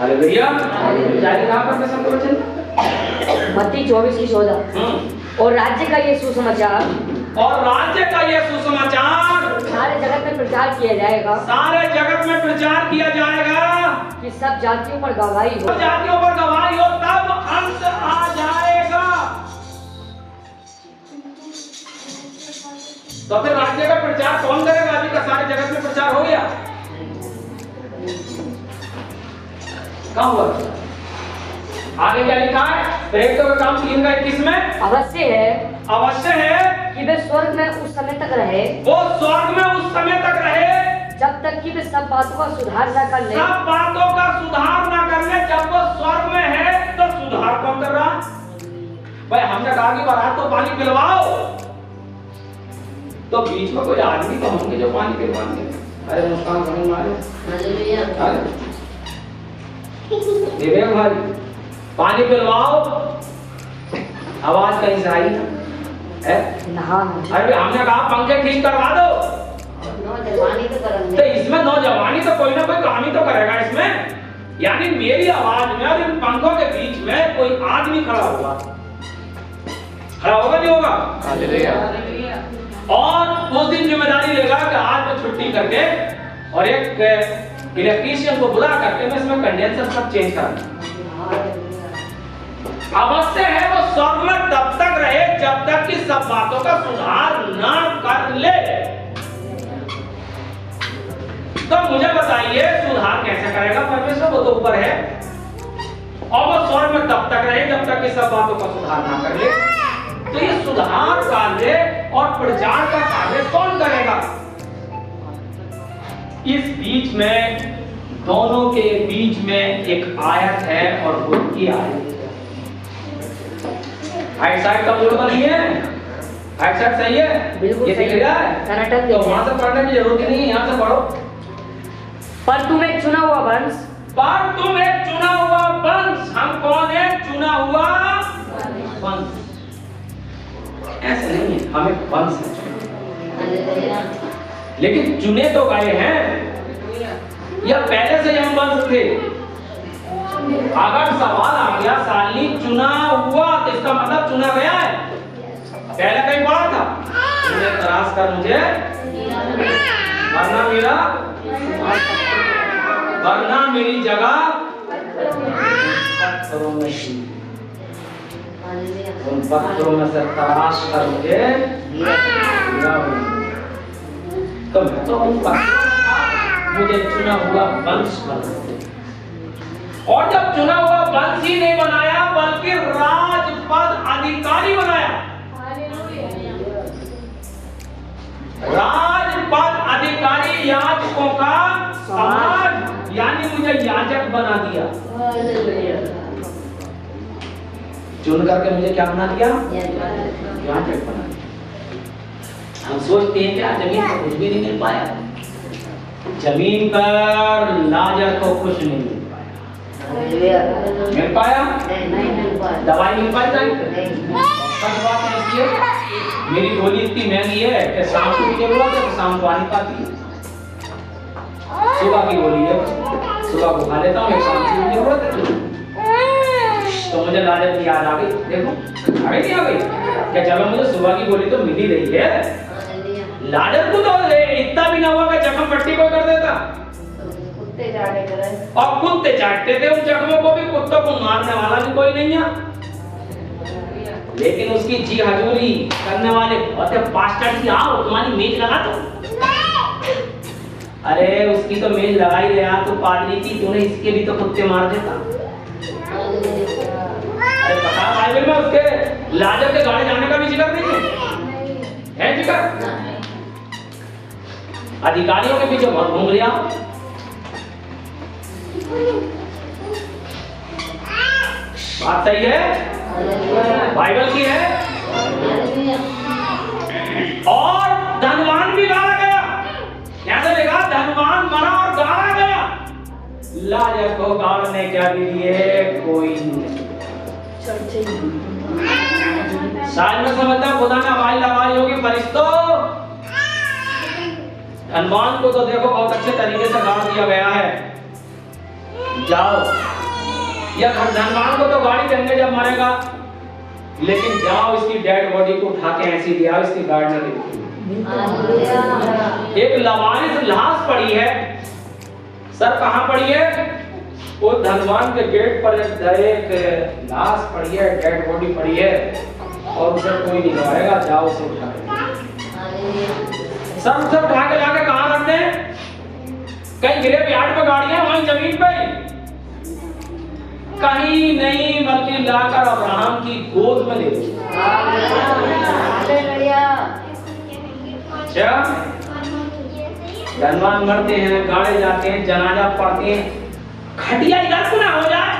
Hallelujah. जारी कहां पर संत वचन? मत्ती 24 की 14। और राज्य का ये सुसमाचार, और राज्य का ये सुसमाचार सारे जगत में प्रचार किया जाएगा, सारे जगत में प्रचार किया जाएगा कि सब जातियों पर गवाही हो। सब जातियों पर गवाही हो, तब अंत आ जाएगा। तो फिर राज्य का प्रचार कौन करेगा? अभी का सारे जगत में प्रचार हो गया, कहाँ हुआ? आगे क्या लिखा है? प्रेरितों का काम 3:21 में अवश्य है कि वे स्वर्ग में उस समय तक रहे, वो स्वर्ग में उस समय तक रहे जब तक कि वे सब बातों का सुधार न कर ले। सब बातों का सुधार ना कर ले। जब वो स्वर्ग में है तो सुधार कौन कर रहा? भाई हमने कहा कि बारात तो पानी पिलवाओ, तो बीच में कोई आदमी तो होंगे जो पानी पिलवाएंगे। अरे मुस्कान कहीं मारे विवेक भाई, पानी पिलवाओ, आवाज कहीं से आई है? अरे हमने कहा पंखे ठीक करवा दो, तो इसमें नौजवानी तो कोई ना कोई काम ही तो करेगा इसमें। यानी मेरी आवाज में और इन पंखों के बीच में कोई आदमी खड़ा होगा नहीं होगा? और उस दिन जिम्मेदारी लेगा कि आज मैं छुट्टी करके और एक इलेक्ट्रीशियन को बुला करके मैं इसमें कंडेंसर सब चेंज कर। अवश्य है वो स्वर्ग में तब तक रहे जब तक कि सब बातों का सुधार ना कर ले। तो मुझे बताइए सुधार कैसे करेगा परमेश्वर? वो तो ऊपर है, और वो स्वर्ग में तब तक रहे जब तक कि सब बातों का सुधार ना कर ले। तो ये सुधार कार्य और प्रचार का कार्य कौन करेगा? इस बीच में दोनों के बीच में एक आयत है और वो की आयत साइड का बोर्ड नहीं है, साइड सही है, बिल्कुल ये दिख रहा है। तो वहां से पढ़ने की जरूरत नहीं है, यहाँ से पढ़ो। पर तुम एक चुना हुआ वंश, पर तुम एक चुना हुआ वंश। हम कौन है? चुना हुआ वंश। ऐसे नहीं है, हम एक वंश है, लेकिन चुने तो गए हैं, या पहले से हम वंश थे? अगर सवाल आ गया साली चुना हुआ, तो इसका मतलब चुना गया है। पहले कहीं पढ़ा था, मुझे तराश कर मुझे, वरना मेरी जगह पत्थरों में थी। उन पत्थरों में से तराश कर मुझे तो मैं तो मुझे चुना हुआ वंश बना। और जब चुना हुआ वंश ही नहीं बनाया बल्कि राजपद अधिकारी बनाया। राजपद अधिकारी, याजकों का समाज, यानी मुझे याजक बना दिया। चुन करके मुझे क्या बना दिया? याजक बना दिया। हम सोचते हैं क्या जमीन पर कुछ भी नहीं मिल पाया? जमीन पर लाजर को कुछ नहीं मिल पाया। दवाई मिल पाई? मेरी गोली इतनी महंगी है कि शाम को की जरूरत है तो शाम को आ नहीं पाती। सुबह की गोली है, सुबह को खा लेता हूँ, एक शाम की जरूरत है। तो मुझे लाजर की याद आ गई। देखो आ गई नहीं आ गई क्या? चलो मुझे सुबह की गोली तो मिल ही रही है। लाजर को तो इतना भी ना हुआ कि जख्म पट्टी को कर देता, और कुत्ते चाटते थे उन जख्मों को भी। कुत्तों को मारने वाला भी कोई नहीं है, लेकिन उसकी जी हजूरी करने वाले बहुत है। पास्टर जी आओ तुम्हारी मेज लगा दो। अरे उसकी तो मेज लगाई गया तो पादरी की, तूने इसके भी तो कुत्ते मार देता। अरे पता बाइबल में उसके लाजर के गाड़ी जाने का भी जिक्र नहीं है जिक्र? अधिकारियों के पीछे बहुत घूम लिया। बात सही है, बाइबल की है। और धनवान भी गाड़ा गया। यहां से लिखा धनवान मरा और गाड़ा गया। लाजर को गाड़ने के लिए कोई नहीं। शायद में समझता खुदा ने आवाज लगाई होगी, फरिश्तों धनवान को तो देखो बहुत अच्छे तरीके से गाड़ दिया गया है, जाओ, या धनवान को तो गाड़ी देंगे जब मरेगा, लेकिन जाओ इसकी डेड बॉडी को उठा के ऐसी ले आओ, इसकी गाड़ी में एक लवारिस लाश पड़ी है। सर कहाँ पड़ी है? वो धनवान के गेट पर एक लाश पड़ी है, डेड बॉडी पड़ी है, और उसे कोई नहीं लगाएगा। जाओ उसे उठा के सर उसे उठा के लाके कहाँ रख दें? कहीं गिरे यार्ड पे गाड़ियां, वहीं जमीन पे, कहीं नहीं, बल्कि लाकर अब्राहम की गोद में दे दो। अच्छा, धनवान मरते हैं, गाड़े जाते हैं, जनाजा पढ़ते हैं, खटिया इधर को ना हो जाए।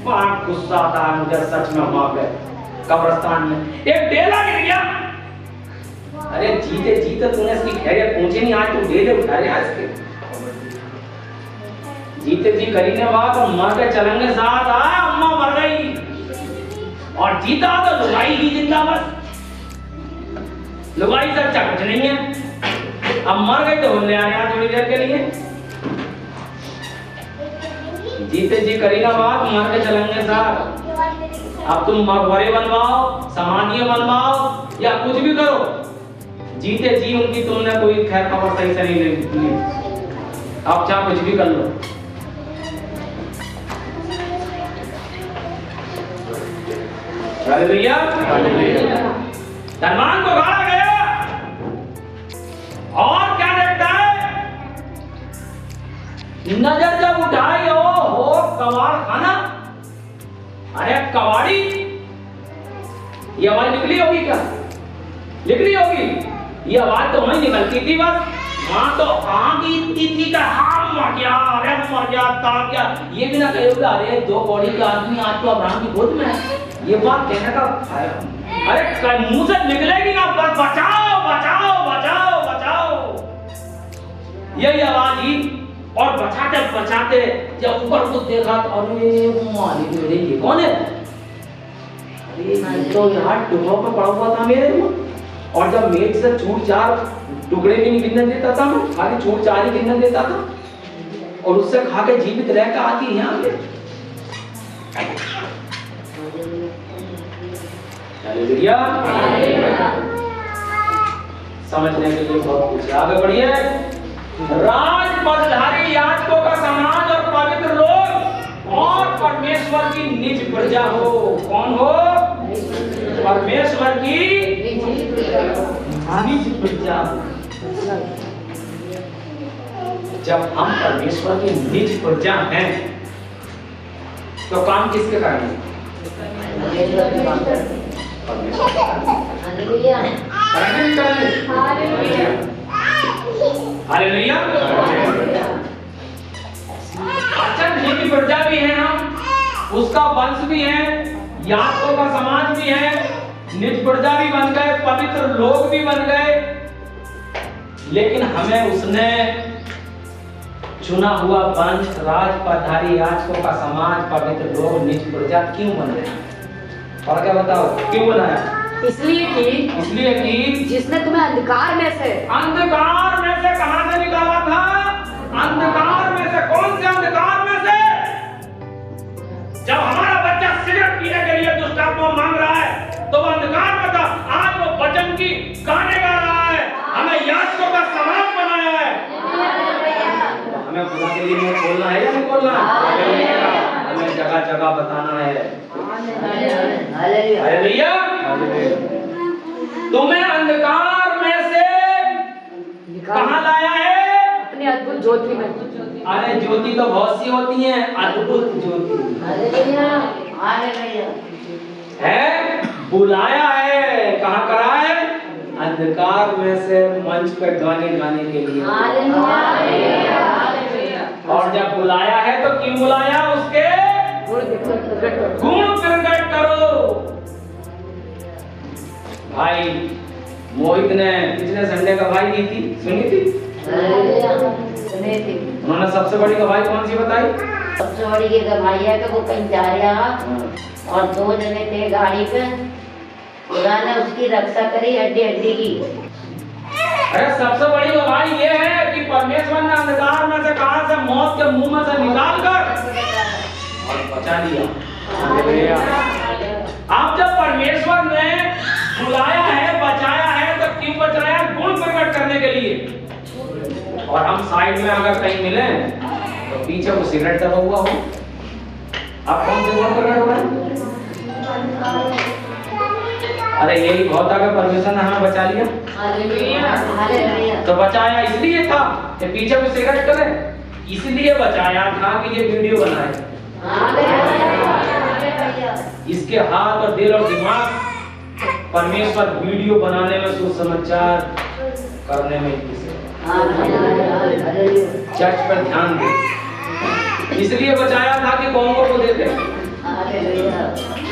बहुत गुस्सा आता है मुझे सच में। वहां पे कब्रिस्तान में एक डेला गिर गया। अरे जीते जीते तूने इसकी खैरियत पूछी नहीं, आज तू डेले उठा रहा है इसके। जीते जी करीने बात और मर के चलेंगे साथ। आया अम्मा मर गई, और जीता तो लुगाई ही जिंदा। बस लुगाई से अच्छा कुछ नहीं है। अब मर गई तो ले आया थोड़ी देर के लिए। जीते जी करीना बात, मर के चलेंगे साथ। अब तुम मकबरे बनवाओ, समाधियां बनवाओ, या कुछ भी करो, जीते जी उनकी तुमने कोई खैर खबर सही से नहीं ली। अब चाहे कुछ भी कर लो। हालेलुया, धनवान को गाड़ा गया, और क्या देखता है? नजर जब उठाई, हो कबाड़ खाना। अरे कबाड़ी, ये आवाज निकली होगी क्या? निकली होगी। ये आवाज तो वहीं निकलती थी बस। वहां तो आग इतनी थी कि हाँ मर गया, अरे मर गया, ताप गया। ये भी ना कहे अरे 2 कौड़ी का आदमी आज तो अब्राहम की गोद में है। ये बात कहने का अरे मुंह से निकलेगी ना, पर बचाओ बचाओ बचाओ बचाओ, यही आवाज ही। और बचाते बचाते जब ऊपर को देखा तो अरे मालिक मेरे, ये कौन है? अरे ये तो यार टुकड़ों पे पड़ा हुआ था मेरे में। और जब मेज से छूट 4 टुकड़े भी नहीं गिनने देता था मैं, खाली छूट 4 ही गिनने देता था, और उससे खा के जीवित रह के आती है यहाँ पे। हालेलुया, समझने के लिए बहुत कुछ। आगे बढ़िए। राज पदधारी याजकों का समाज और पवित्र लोग और परमेश्वर की निज प्रजा हो। कौन हो? परमेश्वर की निज प्रजा। जब हम परमेश्वर की निज प्रजा हैं, तो काम किसके करेंगे? हालेलुया। अच्छा, निज प्रजा भी हैं हम, उसका वंश भी है, याजकों का समाज भी है, निज प्रजा भी बन गए, पवित्र लोग भी बन गए। लेकिन हमें उसने चुना हुआ वंश, राज पदधारी याजकों का समाज, पवित्र लोग, निज प्रजा क्यों बन रहे हैं? और क्या बताओ क्यों बनाया? इसलिए कि जिसने तुम्हें अंधकार में से कहां से निकाला था? अंधकार में से। कौन से अंधकार में से? जब हमारा बच्चा सिगरेट पीने के लिए दुष्ट आत्मा मांग रहा है, तो वो अंधकार में था। आज वो वचन की गाने गा रहा है। हमें याजकों का समाज बनाया है। तो हमें खुदा के लिए बोलना है या नहीं बोलना है? हमें जगह जगह बताना है। हालेलुया। तुम्हें अंधकार में से कहां लाया है? अपनी अद्भुत ज्योति में। अरे ज्योति तो बहुत सी होती हैं, अद्भुत ज्योति है। बुलाया है, कहां करा है? अंधकार में से मंच पे गाने गाने के लिए। और जब बुलाया है तो क्यों बुलाया? उसके गुण प्रकट करो। भाई मोहित ने पिछले संडे गवाही दी थी, सुनी थी? उन्होंने सबसे बड़ी गवाही कौन सी बताई? सबसे बड़ी ये गवाही है कि वो कहीं जा रहा और 2 जने थे गाड़ी पे, खुदा ने उसकी रक्षा करी हड्डी हड्डी की। अरे सबसे बड़ी गवाही ये है कि परमेश्वर ने अंधकार में से कहा से मौत के मुंह में से निकाल कर और बचा लिया। हालेलुया। आप जब परमेश्वर ने बुलाया है, बचाया है, तो क्यों बचाया? गुण प्रकट करने के लिए। और हम साइड में अगर कहीं मिले तो पीछे वो सिगरेट दबा हुआ हो, आप कौन से गुण प्रकट हो रहे हैं? अरे यही बहुत आगे परमेश्वर ने हमें बचा लिया। तो बचाया इसलिए था कि पीछे वो सिगरेट करे, इसलिए बचाया था कि ये वीडियो बनाए। इसके हाथ और दिल और दिमाग परमेश्वर वीडियो बनाने में, सुसमाचार करने में, चर्च पर ध्यान दे, इसलिए बचाया था कि कौमों को देखे।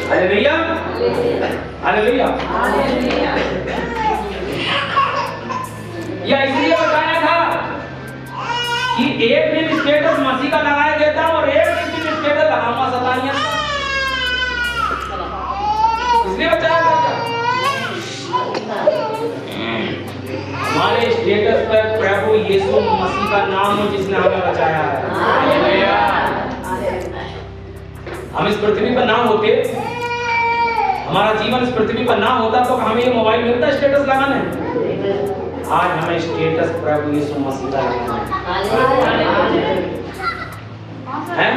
Hallelujah, hallelujah. या इसलिए बताया था कि एक दिन स्टेटस मसीह का लगाया देता और एक दिन स्टेटस लगाऊंगा सतानिया। इसलिए बताया था हमारे स्टेटस पर प्रभु यीशु मसीह का नाम हो जिसने हमें बचाया है। हालेलुया। हम इस पृथ्वी पर ना होते, हमारा जीवन इस पृथ्वी पर ना होता तो हमें ये मोबाइल मिलता स्टेटस लगाने। आज हमें स्टेटस प्रभु यीशु मसीह का है।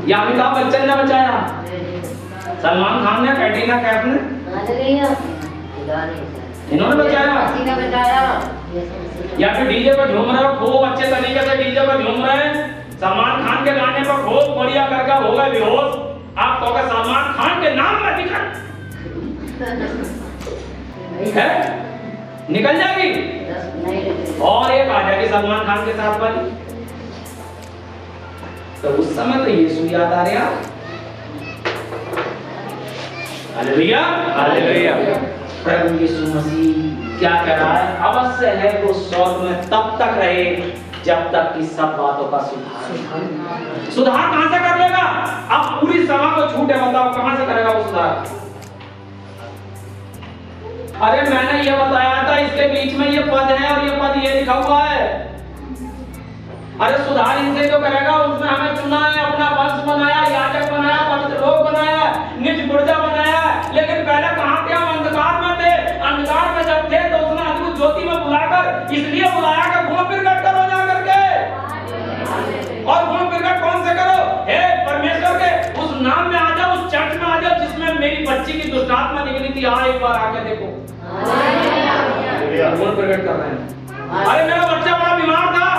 या अमिताभ बच्चन ने बचाया, सलमान खान ने, कैटरीना कैफ ने, इन्होंने बचाया। या फिर डीजे पर झूम रहे हो, खूब अच्छे तरीके से डीजे पर झूम रहे हैं, सलमान खान के गाने पर खूब बढ़िया करके हो गए बेहोश, आप तो सलमान खान के नाम में दिखा है निकल जाएगी और एक आ जाएगी सलमान खान के साथ वाली। तो उस समय तो यीशु याद आ रहा। Hallelujah, hallelujah. प्रभु यीशु मसीह क्या कह रहा है? अवश्य है वो स्वर्ग में तब तक रहे जब तक कि सब बातों का सुधार कहां से कर लेगा? अब पूरी सभा को छूट है, बताओ कहां से करेगा वो सुधार? अरे मैंने ये बताया था, इसके बीच में ये पद है और ये पद ये लिखा हुआ है। अरे सुधार इनसे जो करेगा, उसने हमें चुना है, अपना वंश बनाया, याजक बनाया, पवित्र लोक बनाया, निज पुर्जा बनाया। लेकिन पहले कहां थे? हम अंधकार में थे। अंधकार में जब थे तो उसने अद्भुत ज्योति में बुलाकर, इसलिए बुलाया कि गुण प्रकट करो जा करके। और गुण प्रकट कौन से करो? हे परमेश्वर के उस नाम में आ जाओ, उस चर्च में आ जाओ जिसमें मेरी बच्ची की दुष्ट आत्मा निकली थी। हाँ, एक बार आके देखो, गुण प्रकट कर रहे हैं। अरे मेरा बच्चा बड़ा बीमार था,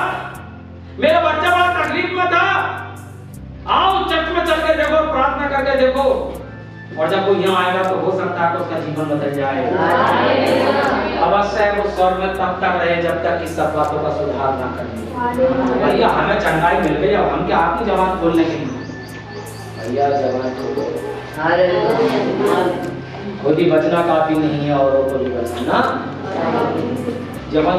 मेरा बच्चा बड़ा तकलीफ में था, आओ चर्च में चल के देखो, प्रार्थना करके देखो। और जब वो यहाँ आएगा तो हो सकता है तो उसका जीवन बदल जाए। अवश्य वो स्वर्ग में तब तक रहे जब तक कि सब बातों का सुधार ना करे। भैया हमें चंगाई मिल गई, अब हम क्या आपकी जबान खोलने के लिए? भैया जबान खोलो, खुद ही बचना काफी नहीं है, औरों को भी बचाना। जबान